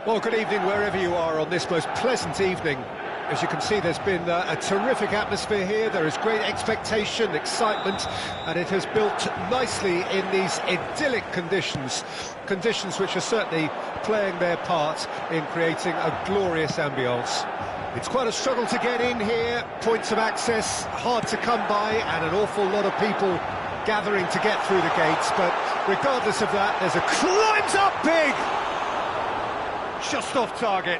Well, good evening wherever you are on this most pleasant evening. As you can see, there's been a terrific atmosphere here. There is great expectation, excitement, and it has built nicely in these idyllic conditions. Conditions which are certainly playing their part in creating a glorious ambience. It's quite a struggle to get in here, points of access hard to come by, and an awful lot of people gathering to get through the gates. But regardless of that, there's a climbs up big! Just off target.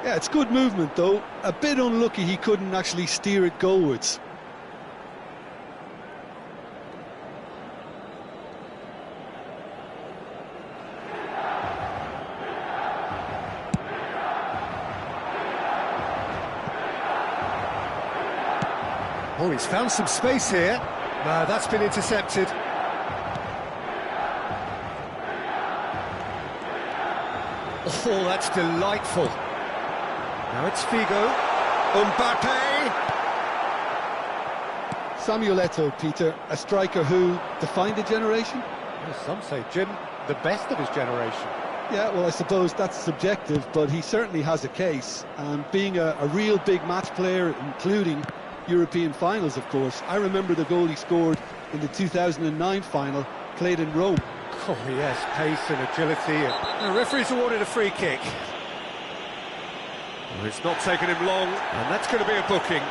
Yeah, it's good movement though. A bit unlucky he couldn't actually steer it goalwards. Oh, he's found some space here. No, that's been intercepted. Oh, that's delightful. Now it's Figo. Mbappe. Samuel Eto'o, Peter, a striker who defined a generation? Well, some say, Jim, the best of his generation. Yeah, well, I suppose that's subjective, but he certainly has a case. And being a real big match player, including European finals, of course. I remember the goal he scored in the 2009 final, played in Rome. Oh yes, pace and agility. And the referee's awarded a free kick. Well, it's not taken him long, and that's going to be a booking.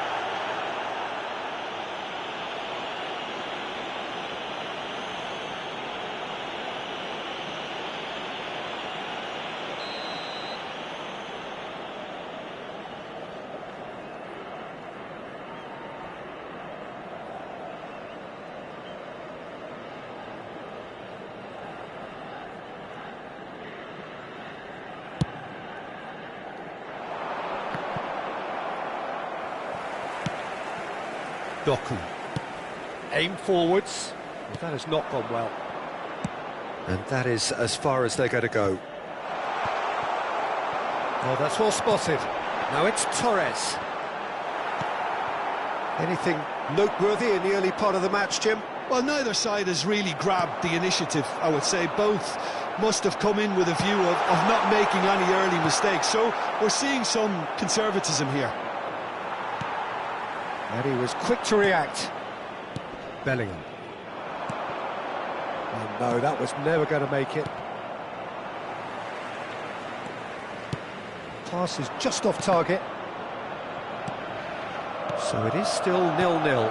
Doku. Aim forwards. Well, that has not gone well. And that is as far as they're going to go. Oh, that's well spotted. Now it's Torres. Anything noteworthy in the early part of the match, Jim? Well, neither side has really grabbed the initiative, I would say. Both must have come in with a view of not making any early mistakes. So we're seeing some conservatism here. And he was quick to react. Bellingham. Oh no, that was never going to make it. Pass is just off target. So it is still 0-0.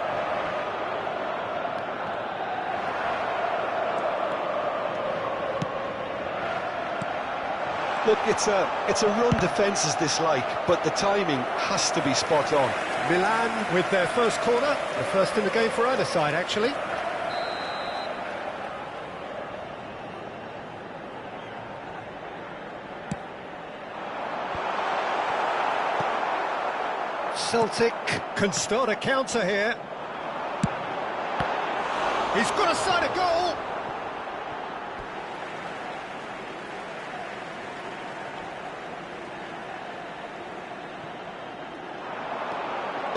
Look, it's a run defence is dislike, but the timing has to be spot on. Milan with their first corner, the first in the game for either side, actually. Celtic can start a counter here. He's got a side of goal.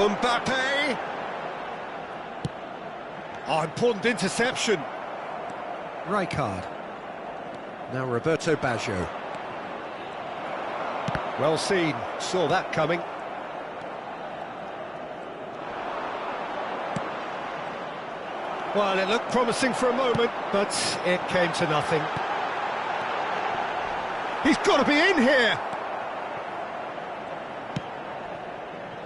Mbappe. Oh, important interception. Rijkaard. Now Roberto Baggio. Well seen, saw that coming. Well, it looked promising for a moment, but it came to nothing. He's got to be in here!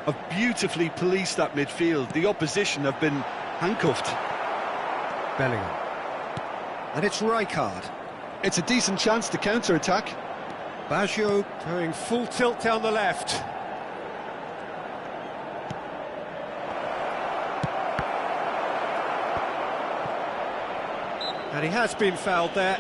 Have beautifully policed that midfield. The opposition have been handcuffed. Bellingham. And it's Rijkaard. It's a decent chance to counter-attack. Baggio going full tilt down the left. And he has been fouled there.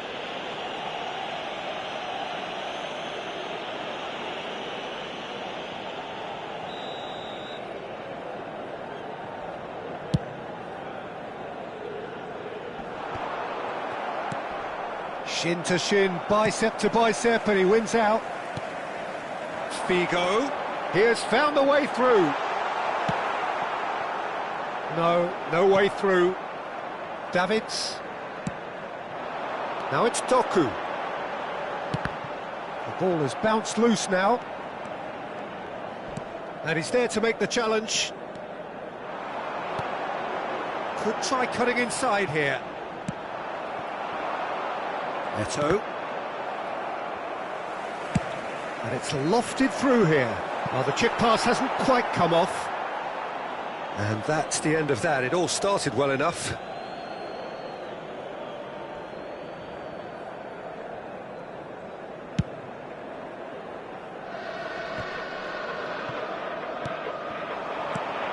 Shin to shin, bicep to bicep, and he wins out. Figo, he has found the way through. No way through. Davids. Now it's Doku. The ball has bounced loose now. And he's there to make the challenge. Could try cutting inside here. Eto'o. And it's lofted through here. Well, the chip pass hasn't quite come off. And that's the end of that. It all started well enough.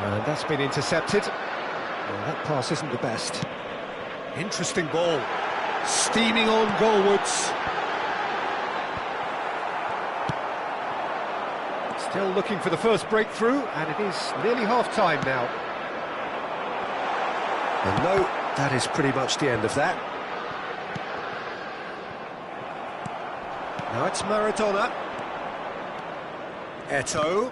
And that's been intercepted. Well, that pass isn't the best. Interesting ball. Steaming on goalwards. Still looking for the first breakthrough, and it is nearly half-time now. And no, that is pretty much the end of that. Now it's Maradona. Eto'o.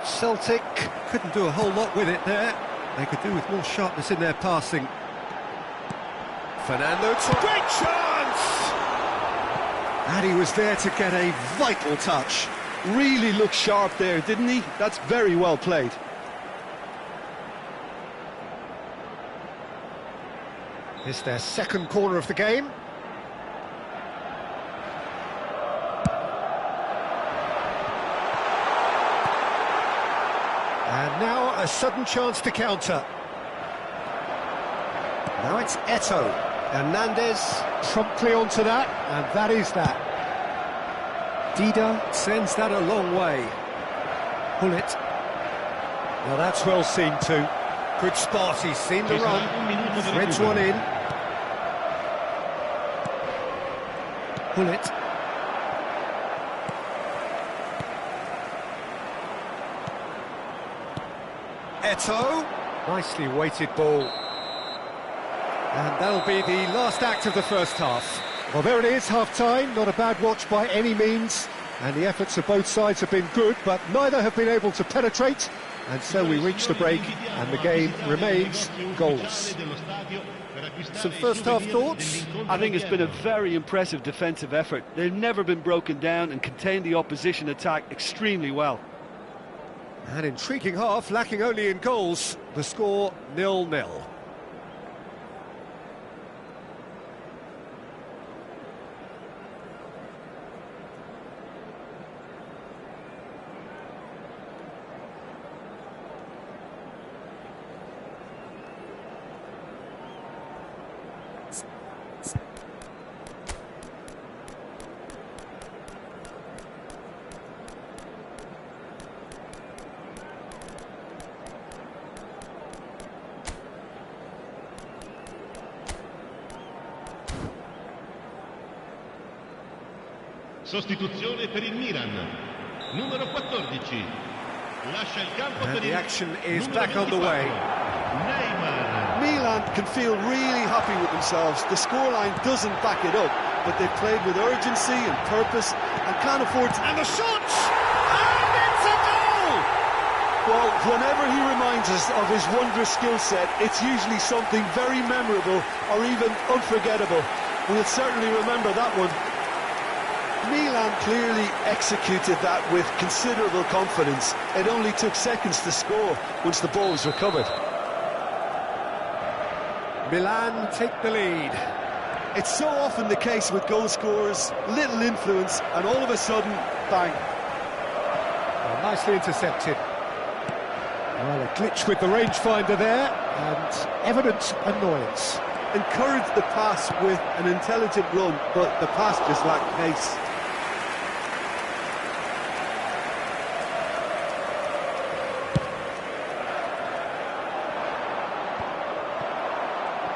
Celtic couldn't do a whole lot with it there. They could do with more sharpness in their passing. Fernando, great chance! And he was there to get a vital touch. Really looked sharp there, didn't he? That's very well played. It's their second corner of the game. And now a sudden chance to counter. Now it's Eto'o. Hernandez promptly onto that, and that is that. Dida sends that a long way. Pullet. Now that's well seen too. Good spot, he's seen the run. Threads one in. Pullet. Eto'o. Nicely weighted ball. And that'll be the last act of the first half. Well, there it is, half-time. Not a bad watch by any means. And the efforts of both sides have been good, but neither have been able to penetrate. And so we reach the break, and the game remains goalless. Some first-half thoughts? I think it's been a very impressive defensive effort. They've never been broken down and contained the opposition attack extremely well. An intriguing half, lacking only in goals. The score 0-0. Sostituzione per il Milan, numero 14. Lascia il campo per the il action is back on the way. Neymar. Milan can feel really happy with themselves. The scoreline doesn't back it up, but they've played with urgency and purpose and can't afford to... And the shot! And it's a goal! Well, whenever he reminds us of his wondrous skill set, it's usually something very memorable or even unforgettable. We'll certainly remember that one. Milan clearly executed that with considerable confidence. It only took seconds to score once the ball was recovered. Milan take the lead. It's so often the case with goal scorers, little influence, and all of a sudden, bang. Well, nicely intercepted. Well, a glitch with the rangefinder there, and evident annoyance. Encouraged the pass with an intelligent run, but the pass just lacked pace.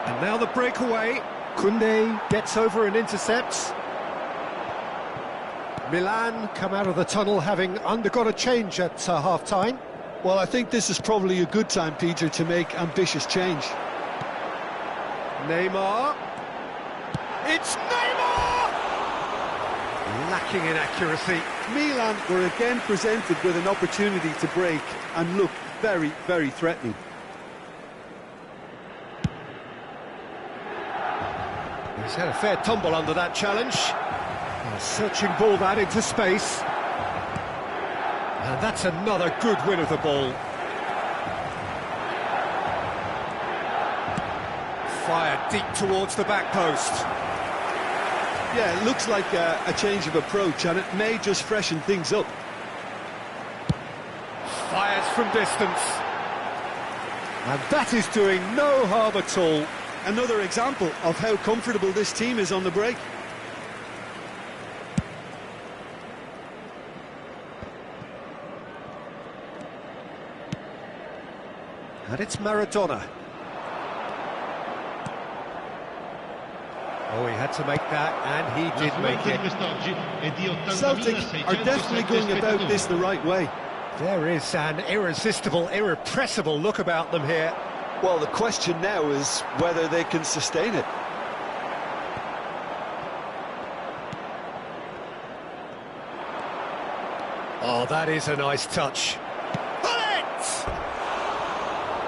And now the breakaway. Koundé gets over and intercepts. Milan come out of the tunnel having undergone a change at half-time. Well, I think this is probably a good time, Peter, to make ambitious change. Neymar. It's Neymar! Lacking in accuracy. Milan were again presented with an opportunity to break and look very, very threatening. He's had a fair tumble under that challenge. A searching ball that into space. And that's another good win of the ball. Fired deep towards the back post. Yeah, it looks like a change of approach, and it may just freshen things up. Fires from distance. And that is doing no harm at all. Another example of how comfortable this team is on the break. And it's Maradona. Oh, he had to make that, and he did make it. Celtic are definitely going about this the right way. There is an irresistible, irrepressible look about them here. Well, the question now is whether they can sustain it. Oh, that is a nice touch.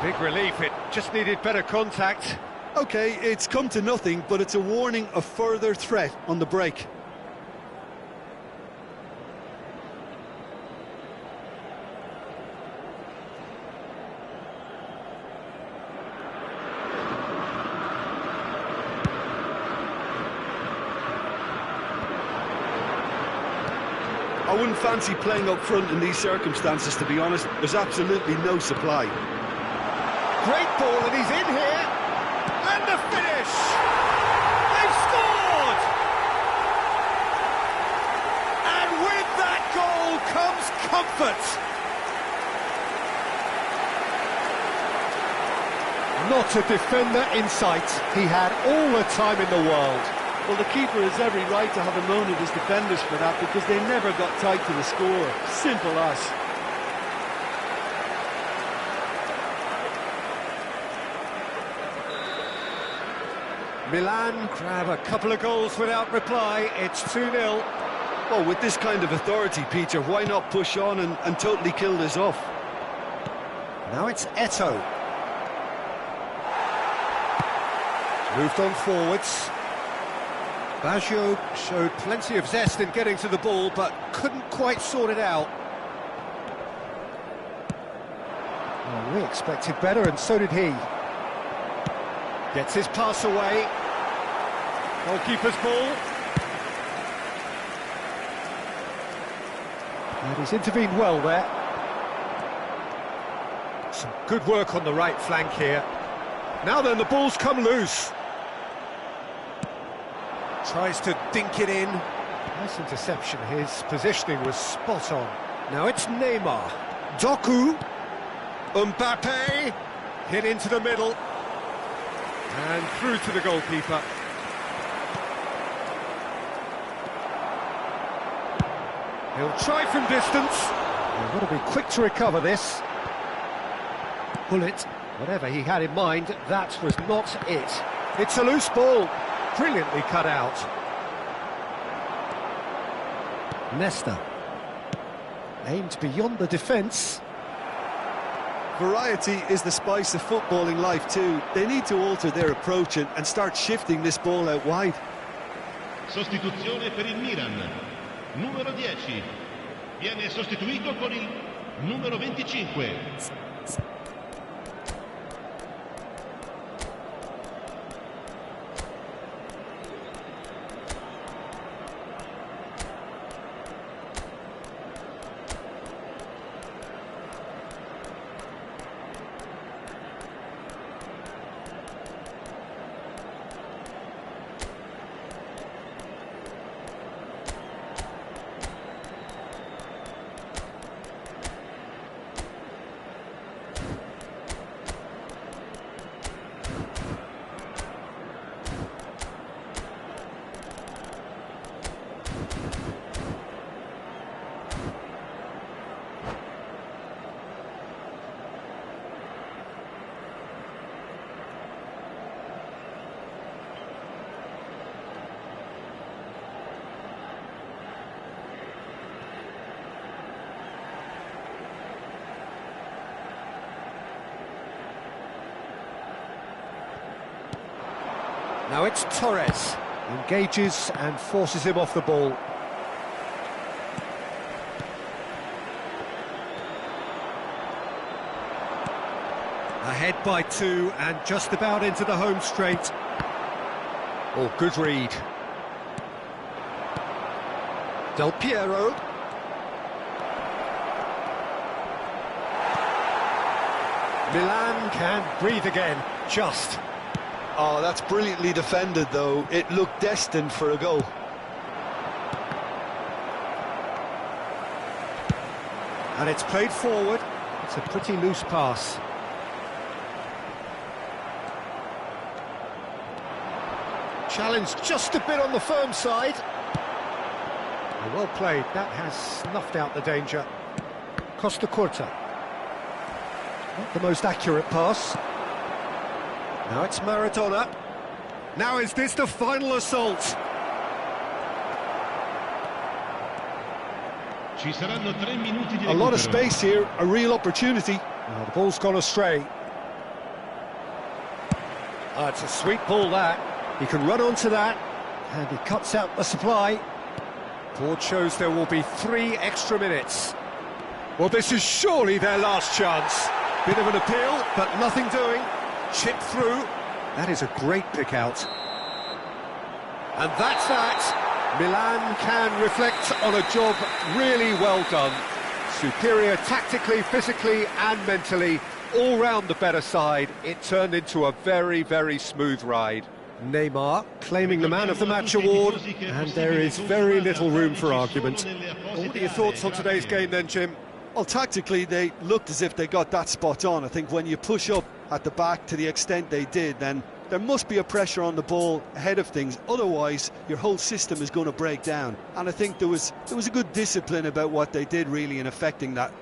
Big relief, it just needed better contact. OK, it's come to nothing, but it's a warning of further threat on the break. I wouldn't fancy playing up front in these circumstances, to be honest. There's absolutely no supply. Great ball, and he's in here. And the finish! They've scored! And with that goal comes comfort. Not a defender in sight. He had all the time in the world. Well, the keeper has every right to have a moan at his defenders for that, because they never got tight to the score. Simple as. Milan grab a couple of goals without reply. It's 2-0. Well, with this kind of authority, Peter, why not push on and totally kill this off? Now it's Eto'o. Moved on forwards. Baggio showed plenty of zest in getting to the ball, but couldn't quite sort it out. Well, we expected better, and so did he. Gets his pass away. Goalkeeper's ball. And he's intervened well there. Some good work on the right flank here. Now then, the ball's come loose. Tries to dink it in. Nice interception. His positioning was spot on. Now it's Neymar. Doku. Mbappe. Hit into the middle. And through to the goalkeeper. He'll try from distance. He's got to be quick to recover this. Pull it. Whatever he had in mind, that was not it. It's a loose ball. Brilliantly cut out. Nesta. Aimed beyond the defence. Variety is the spice of footballing life too. They need to alter their approach and start shifting this ball out wide. Sostituzione per il Milan. Numero 10. Viene sostituito con il numero 25. Now it's Torres. Engages and forces him off the ball. Ahead by 2 and just about into the home straight. Oh, good read. Del Piero. Milan can breathe again, just. Oh, that's brilliantly defended, though. It looked destined for a goal. And it's played forward. It's a pretty loose pass. Challenged just a bit on the firm side. Well played. That has snuffed out the danger. Costa Curta. Not the most accurate pass. Now it's Maradona. Now is this the final assault? Ci saranno 3 minuti di A lot of recupero. space here, a real opportunity. Now the ball's gone astray. It's a sweet ball, that. He can run onto that, and he cuts out the supply. Board shows there will be 3 extra minutes. Well, this is surely their last chance. Bit of an appeal, but nothing doing. Chip through. That is a great pick out. And that's that. Milan can reflect on a job really well done. Superior tactically, physically and mentally. All round the better side. It turned into a very, very smooth ride. Neymar claiming the Man of the Match award, and there is very little room for argument. What are your thoughts on today's game then, Jim? Well, tactically, they looked as if they got that spot on. I think when you push up at the back to the extent they did, then there must be a pressure on the ball ahead of things. Otherwise, your whole system is going to break down. And I think there was a good discipline about what they did, really, in affecting that.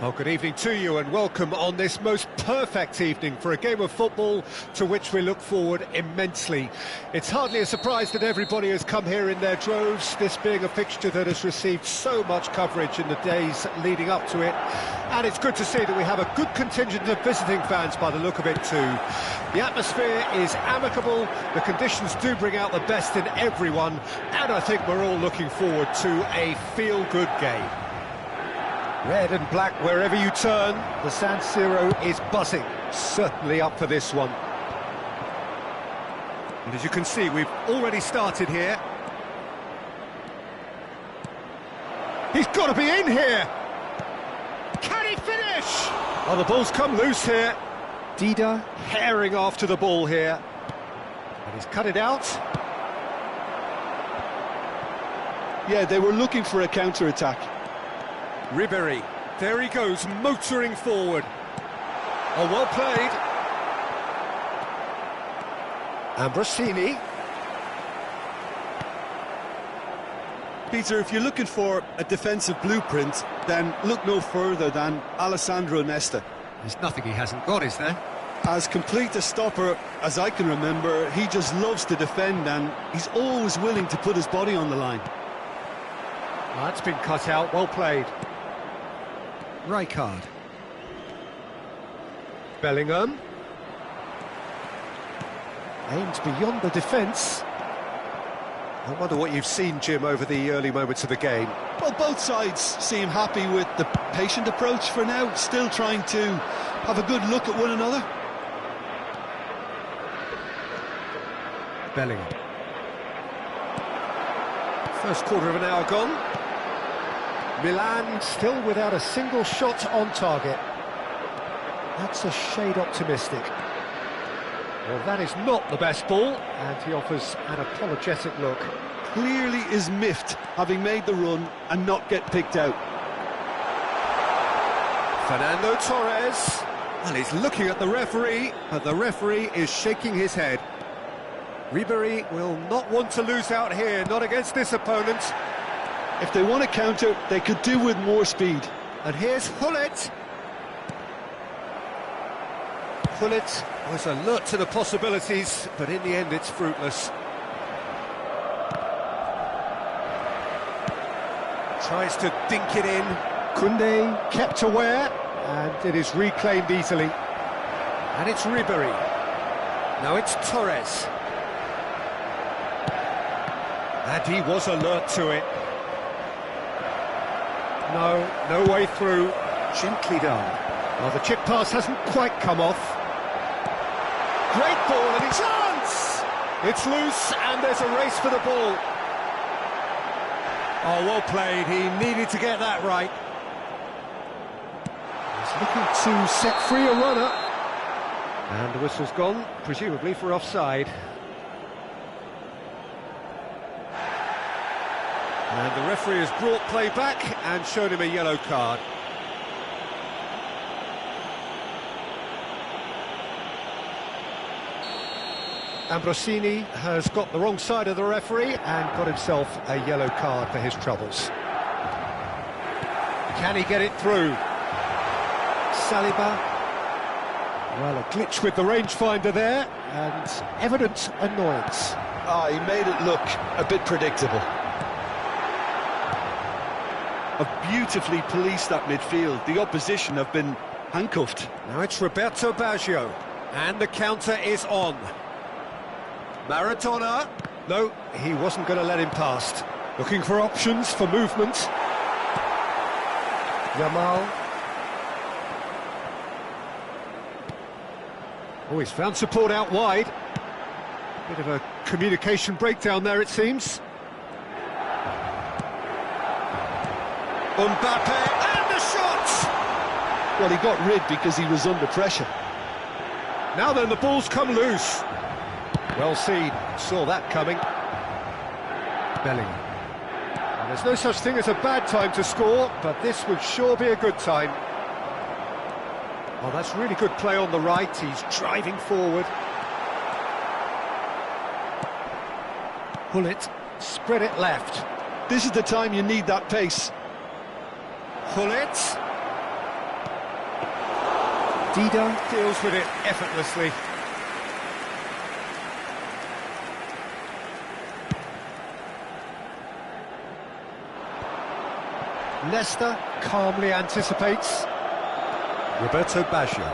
Well, good evening to you and welcome on this most perfect evening for a game of football to which we look forward immensely. It's hardly a surprise that everybody has come here in their droves, this being a fixture that has received so much coverage in the days leading up to it. And it's good to see that we have a good contingent of visiting fans by the look of it too. The atmosphere is amicable, the conditions do bring out the best in everyone, and I think we're all looking forward to a feel-good game. Red and black wherever you turn, the San Siro is buzzing, certainly up for this one. And as you can see, we've already started here. He's got to be in here! Can he finish? Oh, the ball's come loose here. Dida herring after the ball here. And he's cut it out. Yeah, they were looking for a counter-attack. Ribery, there he goes, motoring forward. Oh, well played. Ambrosini. Peter, if you're looking for a defensive blueprint, then look no further than Alessandro Nesta. There's nothing he hasn't got, is there? As complete a stopper as I can remember, he just loves to defend and he's always willing to put his body on the line. That's been cut out, well played. Rijkaard. Bellingham. Aimed beyond the defence. I wonder what you've seen, Jim, over the early moments of the game. Well, both sides seem happy with the patient approach for now, still trying to have a good look at one another. Bellingham. First quarter of an hour gone. Milan still without a single shot on target. That's a shade optimistic. Well, that is not the best ball, and he offers an apologetic look. Clearly is miffed, having made the run and not get picked out. Fernando Torres. Well, he's looking at the referee, but the referee is shaking his head. Ribery will not want to lose out here, not against this opponent. If they want to counter, they could do with more speed. And here's Hullet. Hullet was alert to the possibilities, but in the end it's fruitless. Tries to dink it in. Koundé kept aware, and it is reclaimed easily. And it's Ribery. Now it's Torres. And he was alert to it. No way through. Gently done. Well, the chip pass hasn't quite come off. Great ball and a chance! It's loose and there's a race for the ball. Oh, well played. He needed to get that right. He's looking to set free a runner. And the whistle's gone, presumably for offside. And the referee has brought play back and shown him a yellow card. Ambrosini has got the wrong side of the referee and got himself a yellow card for his troubles. Can he get it through? Saliba. Well, a glitch with the rangefinder there and evident annoyance. He made it look a bit predictable. Have beautifully policed that midfield. The opposition have been handcuffed. Now it's Roberto Baggio, and the counter is on. Maradona. No, he wasn't going to let him past. Looking for options for movement. Yamal. Oh, he's found support out wide. Bit of a communication breakdown there, it seems. Mbappe, and the shot! Well, he got rid because he was under pressure. Now then, the ball's come loose. Well seen, saw that coming. Bellingham. And there's no such thing as a bad time to score, but this would sure be a good time. Oh, that's really good play on the right, he's driving forward. Hullet, spread it left. This is the time you need that pace. Hullet. Dida deals with it effortlessly. Leicester calmly anticipates. Roberto Baggio.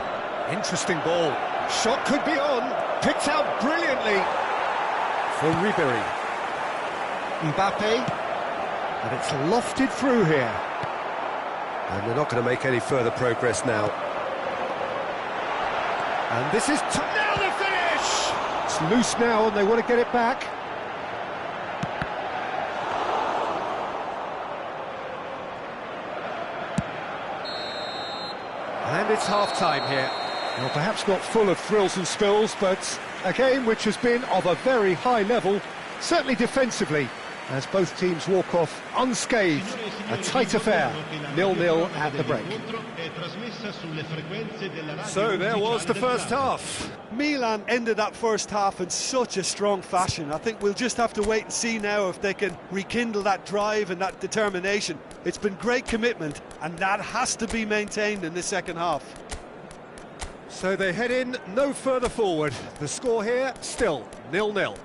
Interesting ball. Shot could be on. Picked out brilliantly. For Ribéry. Mbappe. And it's lofted through here. And they're not going to make any further progress now. And this is... now the finish! It's loose now and they want to get it back. And it's half-time here. Well, perhaps not full of thrills and spills, but a game which has been of a very high level, certainly defensively, as both teams walk off unscathed. A tight affair, 0-0 at the break. So there was the first half. Milan ended that first half in such a strong fashion. I think we'll just have to wait and see now if they can rekindle that drive and that determination. It's been great commitment, and that has to be maintained in the second half. So they head in no further forward. The score here, still 0-0.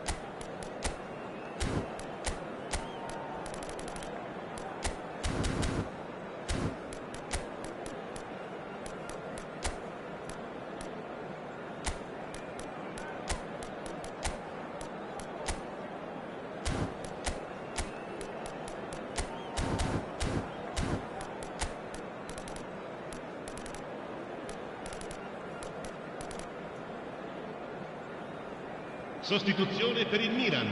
Sostituzione per il Milan.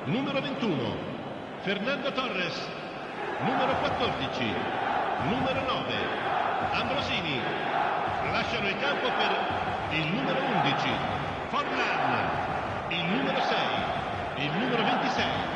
Numero 21, Fernando Torres. Numero 14, numero 9, Ambrosini. Lasciano il campo per il numero 11, Forlan. Il numero 6, il numero 26.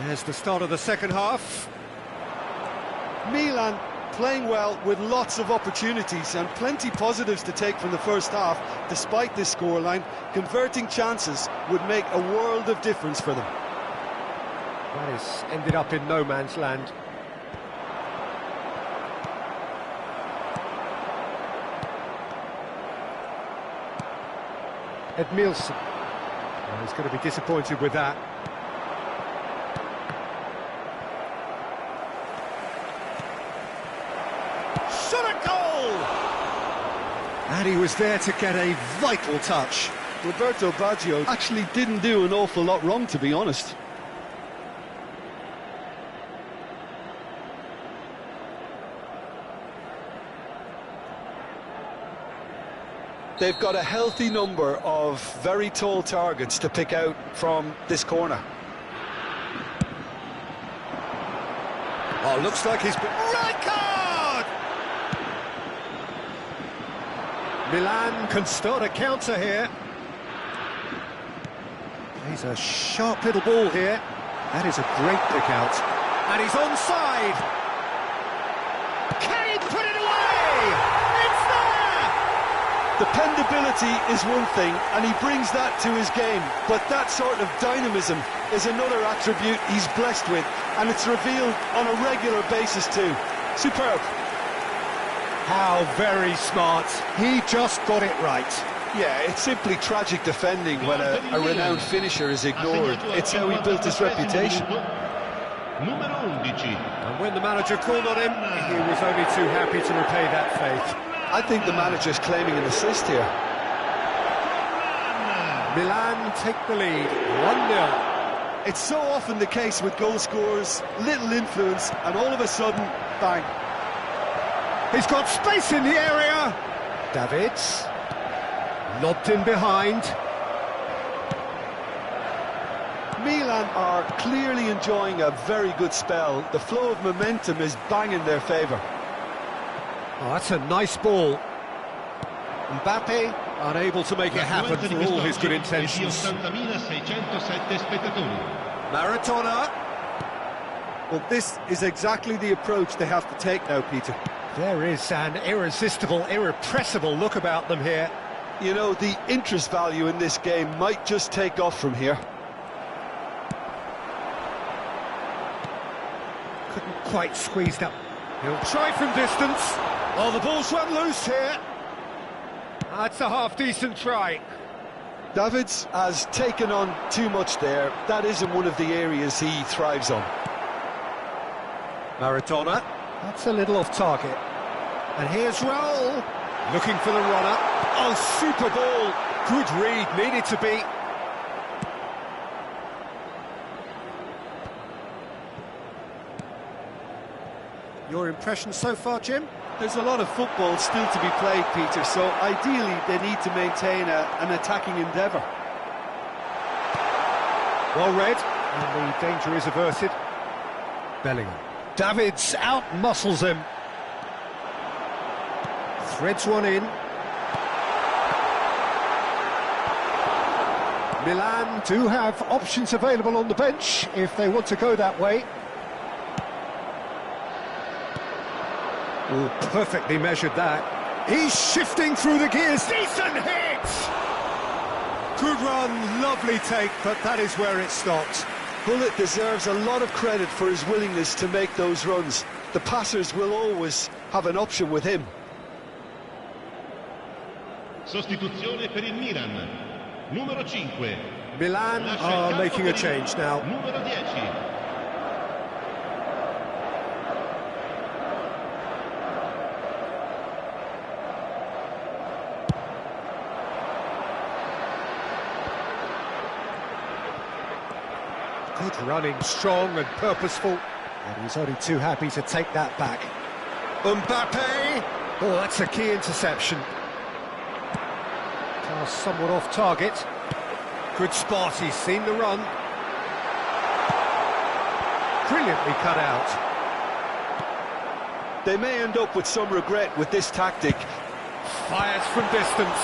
There's the start of the second half. Milan playing well with lots of opportunities and plenty positives to take from the first half. Despite this scoreline, converting chances would make a world of difference for them. That has ended up in no man's land. Edmilson. Well, he's going to be disappointed with that. Shot a goal! And he was there to get a vital touch. Roberto Baggio actually didn't do an awful lot wrong, to be honest. They've got a healthy number of very tall targets to pick out from this corner. Oh, Oh, looks like he's been... Red card! Milan can start a counter here. He's a sharp little ball here. That is a great pick out. And he's onside. Can he put it away? It's there! Dependability is one thing, and he brings that to his game. But that sort of dynamism is another attribute he's blessed with, and it's revealed on a regular basis too. Superb. How very smart. He just got it right. Yeah, it's simply tragic defending when a renowned finisher is ignored. It's how he built his reputation. And when the manager called on him, he was only too happy to repay that faith. I think the manager's claiming an assist here. Milan take the lead, 1-0. It's so often the case with goal scorers, little influence, and all of a sudden, bang. He's got space in the area. Davids. Lobbed in behind. Milan are clearly enjoying a very good spell. The flow of momentum is bang in their favour. Oh, that's a nice ball. Mbappe unable to make it happen for all his good intentions. Maradona. Well, this is exactly the approach they have to take now, Peter. There is an irresistible, irrepressible look about them here. You know, the interest value in this game might just take off from here. Couldn't quite squeeze up. He'll try from distance. Oh, the ball's run loose here. That's a half-decent try. Davids has taken on too much there. That isn't one of the areas he thrives on. Maradona. That's a little off target. And here's Raul. Looking for the runner. Oh, super ball. Good read, needed to be. Your impression so far, Jim? There's a lot of football still to be played, Peter, so ideally they need to maintain an attacking endeavour. Well read, and the danger is averted. Bellingham. Davids out-muscles him. Threads one in. Milan do have options available on the bench if they want to go that way. Oh, perfectly measured that. He's shifting through the gears. Decent hit! Good run, lovely take, but that is where it stopped. Bullet deserves a lot of credit for his willingness to make those runs. The passers will always have an option with him. Sostituzione per il Milan. Numero 5. Milan are making a change now. Numero 10. Good running, strong and purposeful. And he's only too happy to take that back. Mbappe! Oh, that's a key interception. Pass somewhat off target. Good spot, he's seen the run. Brilliantly cut out. They may end up with some regret with this tactic. Fires from distance.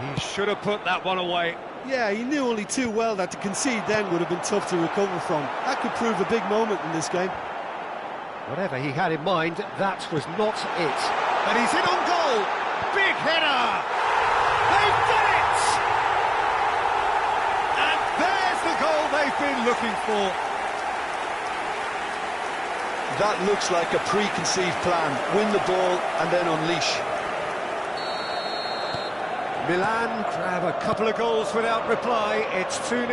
He should have put that one away. Yeah, he knew only too well that to concede then would have been tough to recover from. That could prove a big moment in this game. Whatever he had in mind, that was not it. And he's in on goal! Big header! They've done it! And there's the goal they've been looking for. That looks like a preconceived plan. Win the ball and then unleash. Milan grab a couple of goals without reply. It's 2-0.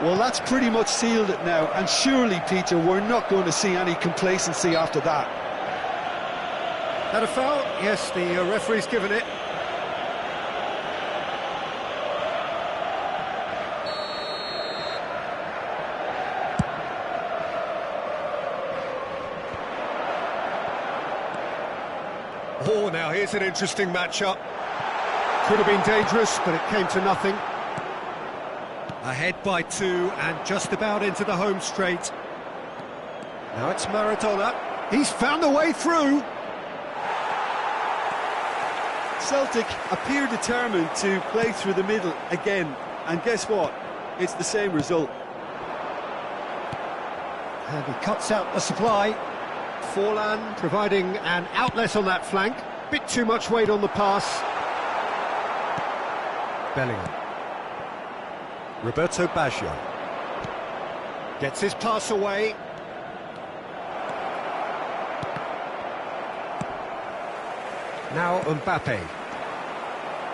Well, that's pretty much sealed it now. And surely, Peter, we're not going to see any complacency after that. That a foul? Yes, the referee's given it. Oh, now here's an interesting matchup. Could have been dangerous, but it came to nothing. Ahead by 2 and just about into the home straight. Now it's Maradona. He's found a way through. Celtic appear determined to play through the middle again, and guess what? It's the same result. And he cuts out the supply. Forlan providing an outlet on that flank. Bit too much weight on the pass. Bellingham. Roberto Baggio. Gets his pass away. Now Mbappe.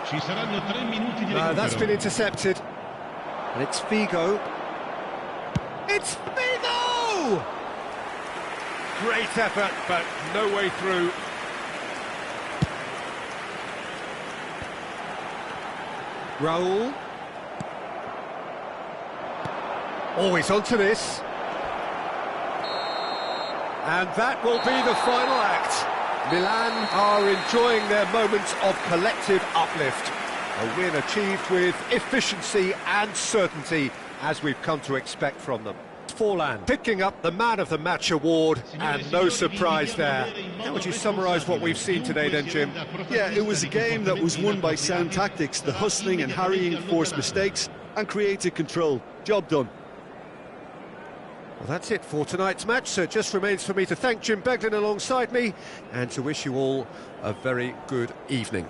Ci saranno 3 minuti di recupero. That's been intercepted. And it's Figo. It's Figo! Great effort, but no way through. Raul. Always onto this. And that will be the final act. Milan are enjoying their moments of collective uplift. A win achieved with efficiency and certainty, as we've come to expect from them. Forlan picking up the Man of the Match award, and no surprise there. How would you summarise what we've seen today then, Jim? Yeah, it was a game that was won by sound tactics. The hustling and harrying forced mistakes and created control. Job done. Well, that's it for tonight's match, so it just remains for me to thank Jim Beglin alongside me and to wish you all a very good evening.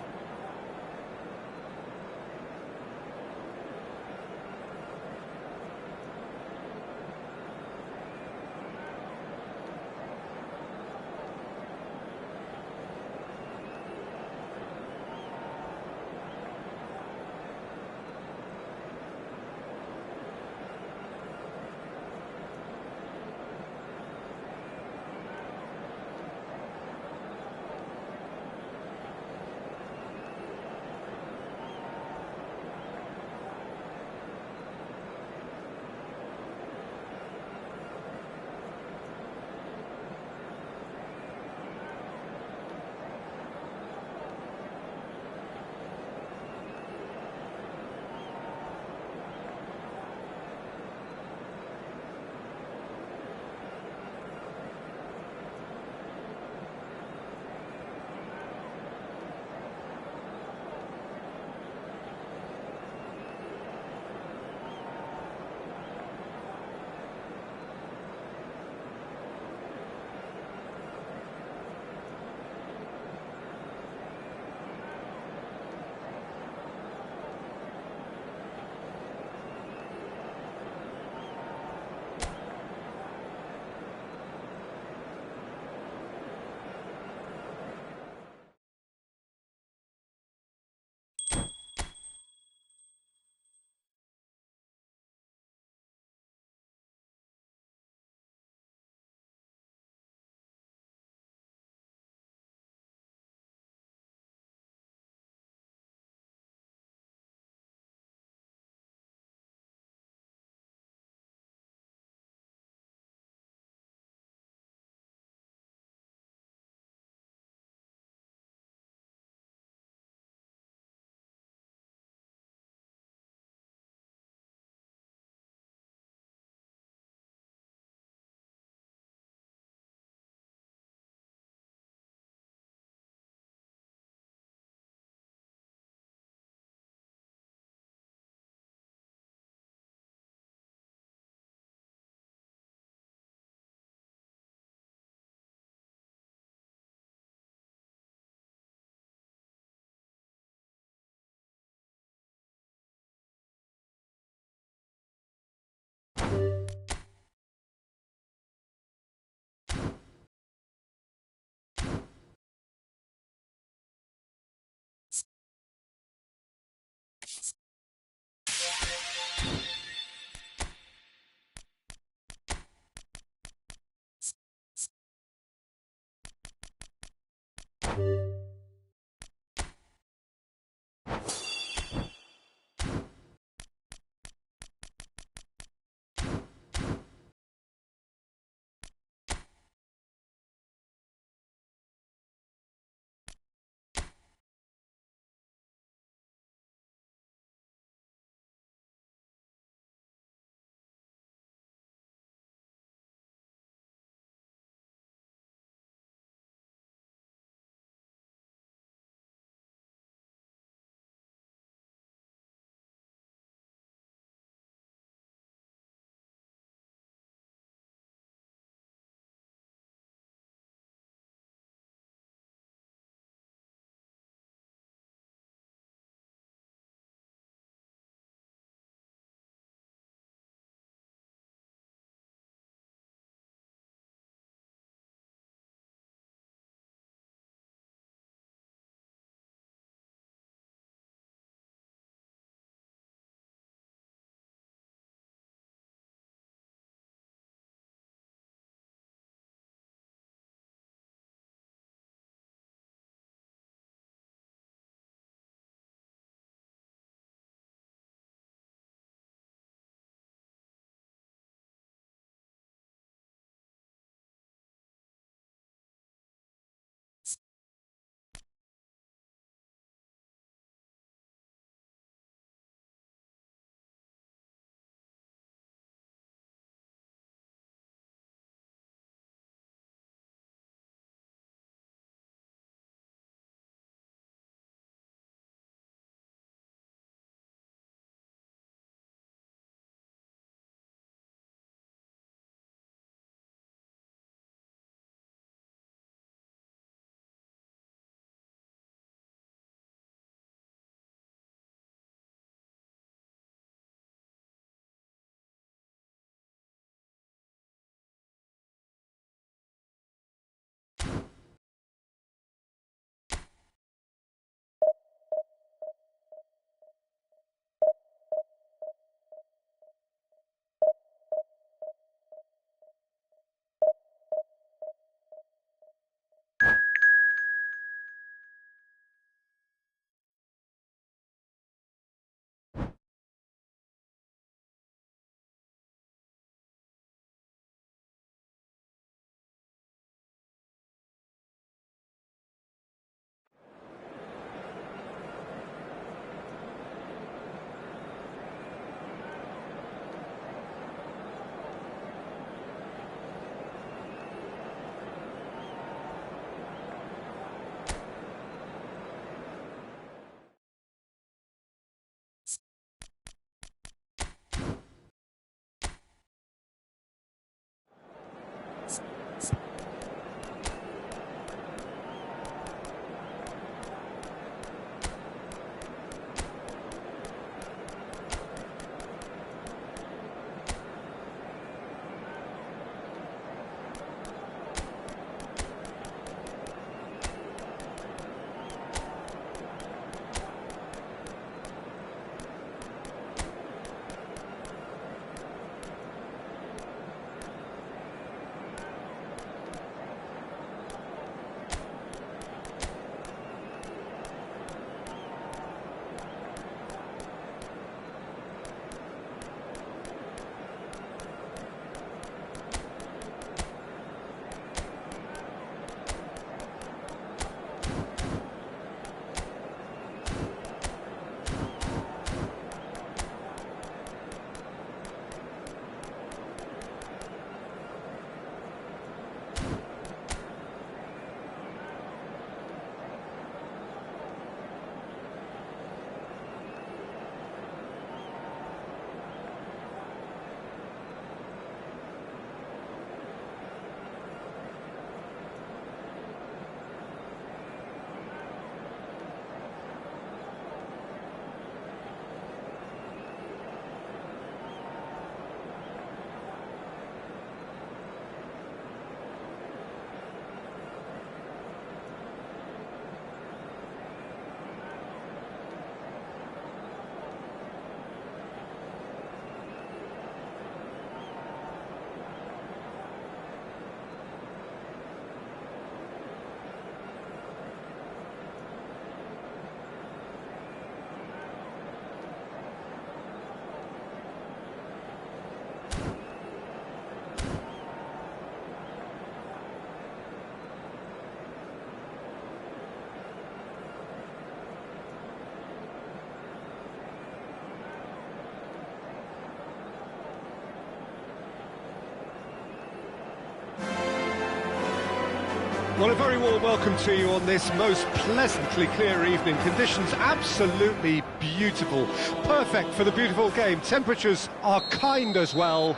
very warm welcome to you on this most pleasantly clear evening. Conditions absolutely beautiful. Perfect for the beautiful game. Temperatures are kind as well.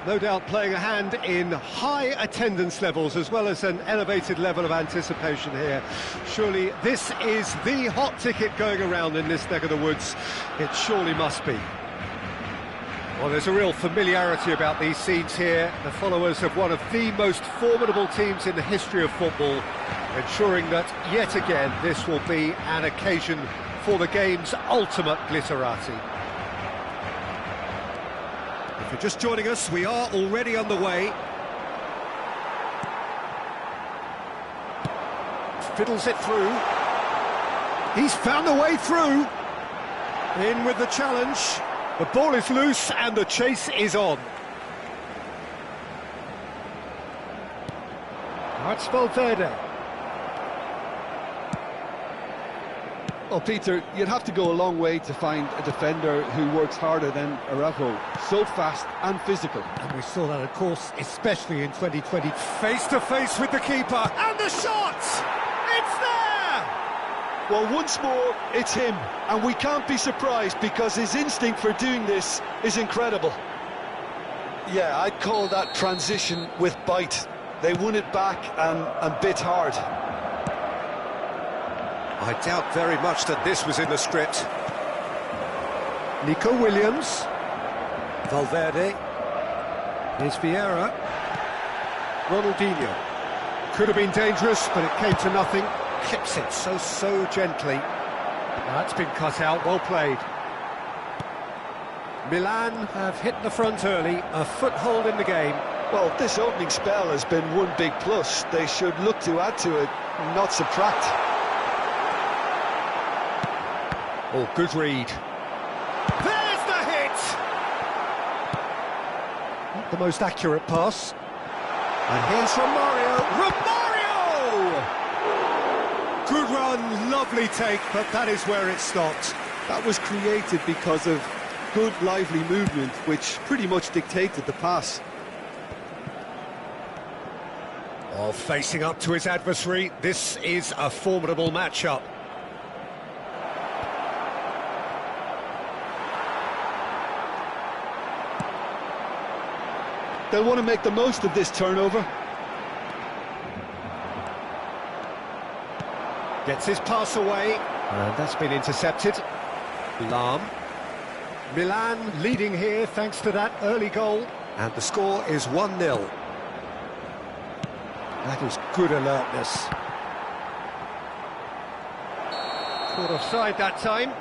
No doubt playing a hand in high attendance levels as well as an elevated level of anticipation here. Surely this is the hot ticket going around in this neck of the woods. It surely must be. Well, there's a real familiarity about these scenes here. The followers of one of the most formidable teams in the history of football, ensuring that, yet again, this will be an occasion for the game's ultimate glitterati. If you're just joining us, we are already underway. Fiddles it through. He's found a way through. In with the challenge. The ball is loose and the chase is on. That's Valverde. Well, Peter, you'd have to go a long way to find a defender who works harder than Araujo. So fast and physical. And we saw that, of course, especially in 2020. Face to face with the keeper. And the shot! It's there! Well, once more, it's him. And we can't be surprised because his instinct for doing this is incredible. Yeah, I'd call that transition with bite. They won it back and bit hard. I doubt very much that this was in the script. Nico Williams. Valverde. Here's Vieira. Ronaldinho. Could have been dangerous, but it came to nothing. Clips it so gently. That's been cut out, well played. Milan have hit the front early, a foothold in the game. Well, this opening spell has been one big plus. They should look to add to it, not subtract. Oh, good read. There's the hit! Not the most accurate pass. And here's Romario. Romario! Good run, lovely take, but that is where it stopped. That was created because of good, lively movement, which pretty much dictated the pass. Oh, facing up to his adversary, this is a formidable matchup. They'll want to make the most of this turnover. Gets his pass away, and that's been intercepted. Lahm. Milan leading here thanks to that early goal, and the score is 1-0. That is good alertness. Caught offside that time.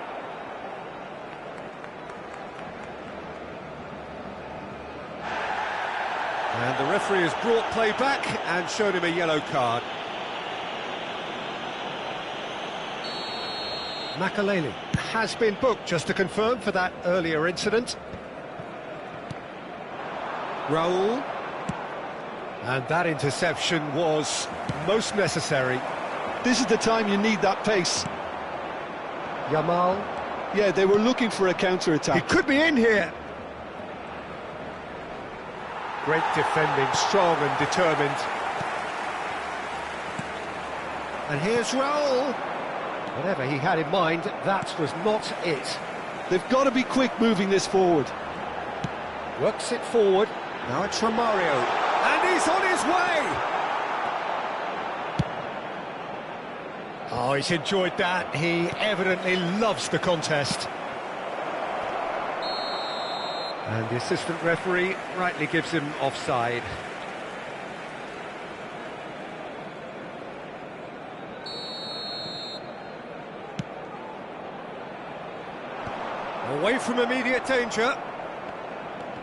And the referee has brought play back and shown him a yellow card. Makaleli has been booked, just to confirm, for that earlier incident. Raul. And that interception was most necessary. This is the time you need that pace. Yamal. Yeah, they were looking for a counter-attack. He could be in here. Great defending, strong and determined. And here's Raul. Whatever he had in mind, that was not it. They've got to be quick moving this forward. Works it forward. Now it's Romario. And he's on his way! Oh, he's enjoyed that. He evidently loves the contest. And the assistant referee rightly gives him offside. Away from immediate danger.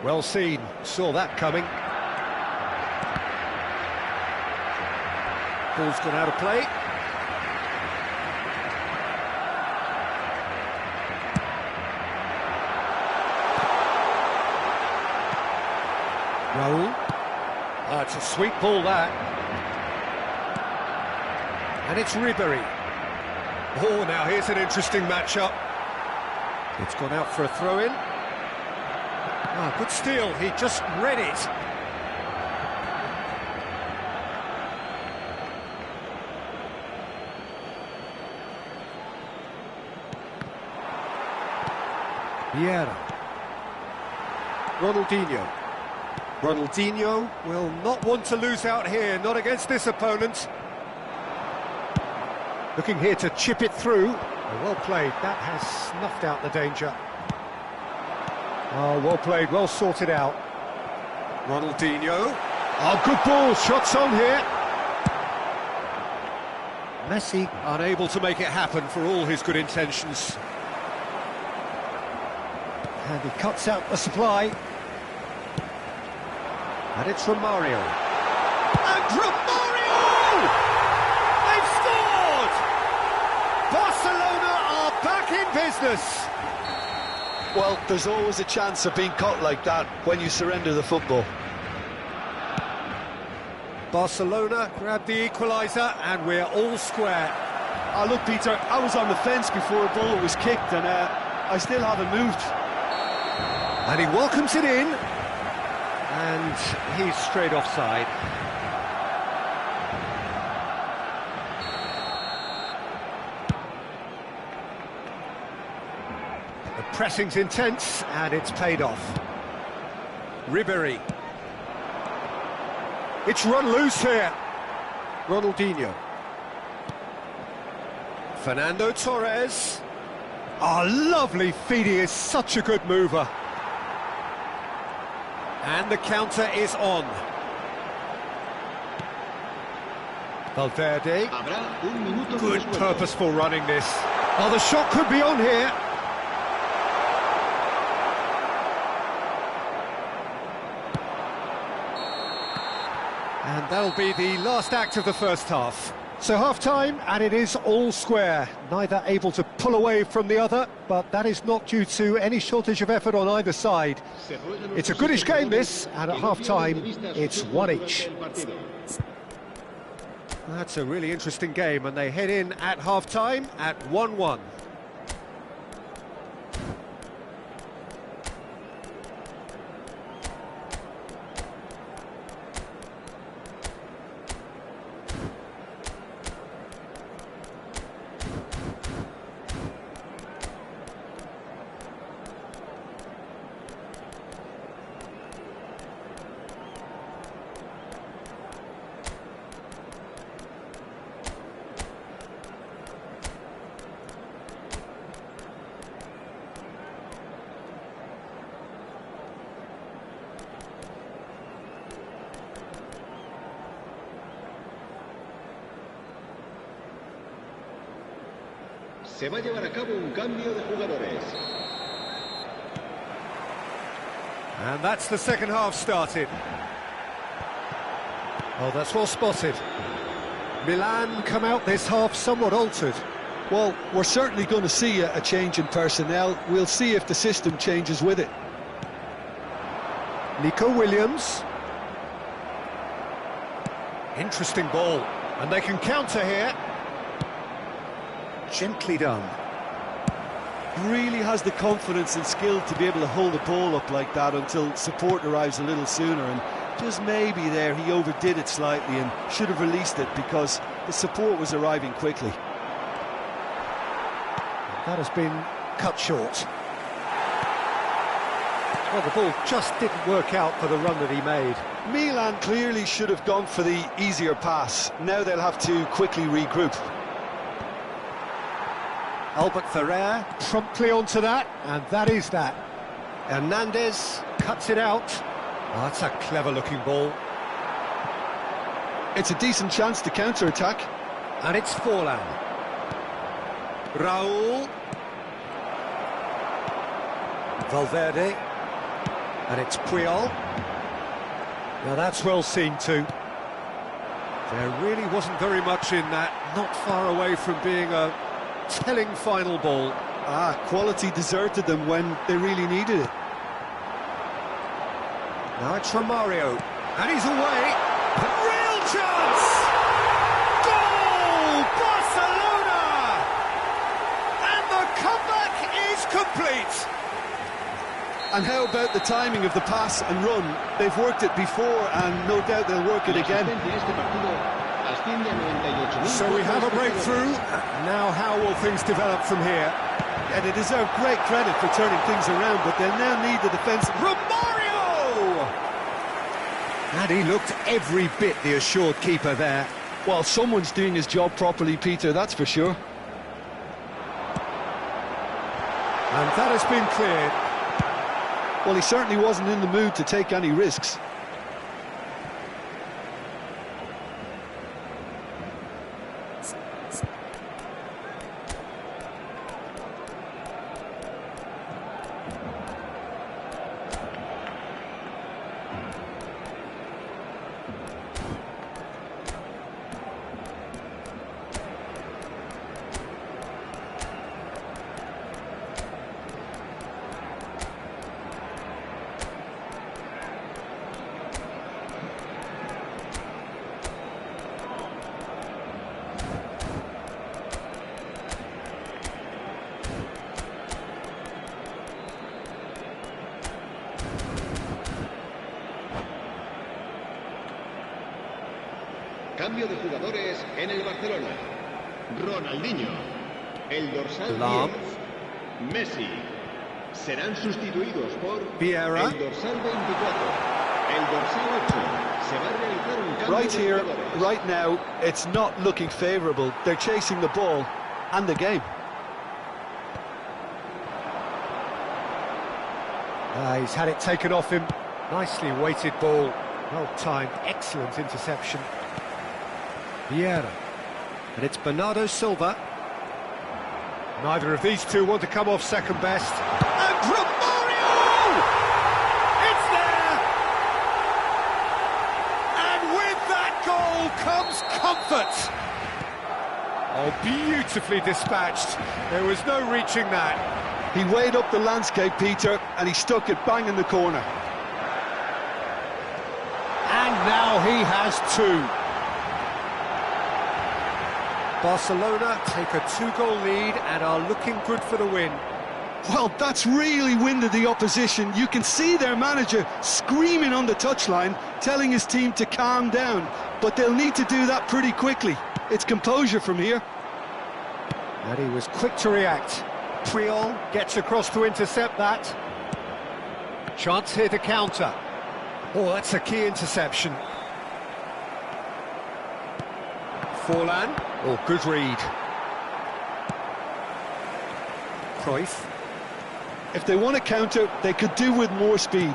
Well seen, saw that coming. Ball's gone out of play. Raul. Oh, it's a sweet ball, that. And it's Ribery. Oh, now here's an interesting matchup. It's gone out for a throw-in. Ah, good steal, he just read it. Vieira. Ronaldinho. Ronaldinho will not want to lose out here, not against this opponent. Looking here to chip it through. Oh, well played, that has snuffed out the danger. Oh, well played, well sorted out. Ronaldinho. Oh, good ball, shots on here. Messi unable to make it happen for all his good intentions. And he cuts out the supply. And it's Romario. And Romario! They've scored! Barcelona are back in business. Well, there's always a chance of being caught like that when you surrender the football. Barcelona grab the equaliser and we're all square. Oh, look, Peter, I was on the fence before a ball was kicked and I still haven't moved. And he welcomes it in. And he's straight offside. The pressing's intense and it's paid off. Ribéry. It's run loose here. Ronaldinho. Fernando Torres. Oh, lovely feed, he is such a good mover. And the counter is on. Valverde. Good purposeful running this. Oh, the shot could be on here. And that'll be the last act of the first half. So half-time, and it is all square. Neither able to pull away from the other, but that is not due to any shortage of effort on either side. It's a goodish game, this, and at half-time, it's one each. That's a really interesting game, and they head in at half-time at 1-1. Se va a llevar a cabo un cambio de jugadores. And that's the second half started. Oh, that's well spotted. Milan come out this half somewhat altered. Well, we're certainly going to see a change in personnel. We'll see if the system changes with it. Nico Williams. Interesting ball. And they can counter here. Gently done. Really has the confidence and skill to be able to hold the ball up like that until support arrives a little sooner, and just maybe there he overdid it slightly and should have released it because the support was arriving quickly. That has been cut short. Well, the ball just didn't work out for the run that he made. Milan clearly should have gone for the easier pass. Now they'll have to quickly regroup. Albert Ferrer promptly onto that, and that is that. Hernandez cuts it out. Oh, that's a clever-looking ball. It's a decent chance to counter-attack. And it's Forlan. Raul. Valverde. And it's Puyol. Now that's well seen too. There really wasn't very much in that, not far away from being a telling final ball. Quality deserted them when they really needed it. Now it's Romario, and he's away. Real chance! Goal! Barcelona! And the comeback is complete. And how about the timing of the pass and run? They've worked it before, and no doubt they'll work it again. So we have a breakthrough. Now how will things develop from here? Yeah, they deserve great credit for turning things around, but they'll now need the defence. Romario! And he looked every bit the assured keeper there. Well, someone's doing his job properly, Peter, that's for sure. And that has been cleared. Well, he certainly wasn't in the mood to take any risks. Cambio de jugadores en el Barcelona. Ronaldinho, el dorsal Lam. 10, Messi. Serán sustituidos por Vieira. el dorsal 24, el dorsal 8. Se va a realizar un cambio Right de here, jugadores. right now, it's not looking favourable. They're chasing the ball and the game. He's had it taken off him. Nicely weighted ball. Well timed, excellent interception. Vieira. And it's Bernardo Silva. Neither of these two want to come off second best. And Romario! It's there! And with that goal comes comfort. Oh, beautifully dispatched. There was no reaching that. He weighed up the landscape, Peter, and he stuck it bang in the corner. And now he has two. Barcelona take a two-goal lead and are looking good for the win. Well, that's really winded the opposition. You can see their manager screaming on the touchline, telling his team to calm down. But they'll need to do that pretty quickly. It's composure from here. And he was quick to react. Puyol gets across to intercept that. Chance here to counter. Oh, that's a key interception. Forlan. Oh, good read. Cruyff. If they want to counter, they could do with more speed.